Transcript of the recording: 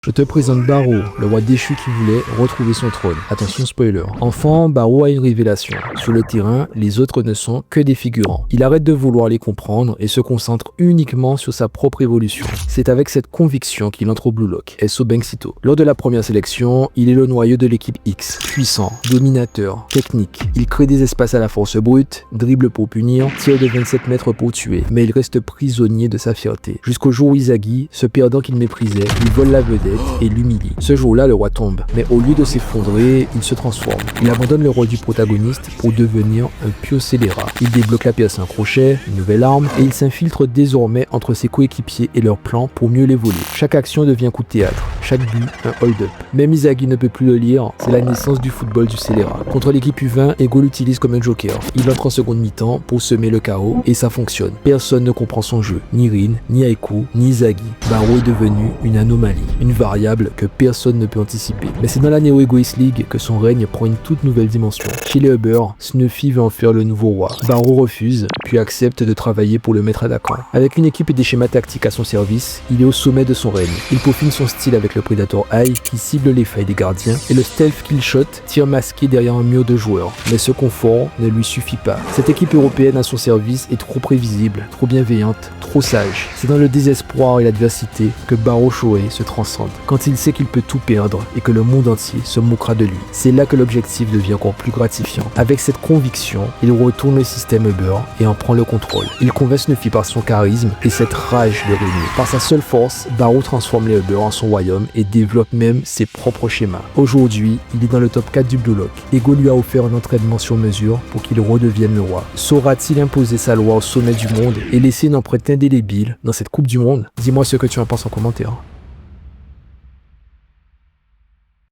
Je te présente Barreau, le roi déchu qui voulait retrouver son trône. Attention spoiler. Enfant, Barreau a une révélation. Sur le terrain, les autres ne sont que des figurants. Il arrête de vouloir les comprendre et se concentre uniquement sur sa propre évolution. C'est avec cette conviction qu'il entre au Blue Lock, SO Banksito. Lors de la première sélection, il est le noyau de l'équipe X. Puissant, dominateur, technique. Il crée des espaces à la force brute, dribble pour punir, tire de 27 mètres pour tuer. Mais il reste prisonnier de sa fierté. Jusqu'au jour où Izagi, ce perdant qu'il méprisait, lui vole la vedette et l'humilie. Ce jour-là, le roi tombe. Mais au lieu de s'effondrer, il se transforme. Il abandonne le rôle du protagoniste pour devenir un pur scélérat. Il débloque la pièce à un crochet, une nouvelle arme, et il s'infiltre désormais entre ses coéquipiers et leurs plans pour mieux les voler. Chaque action devient coup de théâtre, chaque but un hold-up. Même Izagi ne peut plus le lire, c'est la naissance du football du scélérat. Contre l'équipe U20, Ego l'utilise comme un joker. Il entre en seconde mi-temps pour semer le chaos et ça fonctionne. Personne ne comprend son jeu, ni Rin, ni Aiku, ni Izagi. Barreau est devenu une anomalie, une variable que personne ne peut anticiper. Mais c'est dans la Neo Egoist League que son règne prend une toute nouvelle dimension. Chez les Hubbers, Snuffy veut en faire le nouveau roi. Barreau refuse, puis accepte de travailler pour le maître attaquant. Avec une équipe et des schémas tactiques à son service, il est au sommet de son règne. Il peaufine son style avec le Predator Eye qui cible les failles des gardiens et le Stealth Killshot tire masqué derrière un mur de joueurs. Mais ce confort ne lui suffit pas. Cette équipe européenne à son service est trop prévisible, trop bienveillante, trop sage. C'est dans le désespoir et l'adversité que Barreau Shoei se transcende. Quand il sait qu'il peut tout perdre et que le monde entier se moquera de lui. C'est là que l'objectif devient encore plus gratifiant. Avec cette conviction, il retourne le système Hubber et en prend le contrôle. Il convainc Snuffy par son charisme et cette rage de régner. Par sa seule force, Barreau transforme les Hubber en son royaume et développe même ses propres schémas. Aujourd'hui, il est dans le top 4 du Blue Lock. Ego lui a offert un entraînement sur mesure pour qu'il redevienne le roi. Saura-t-il imposer sa loi au sommet du monde et laisser une empreinte indélébile dans cette Coupe du Monde? Dis-moi ce que tu en penses en commentaire.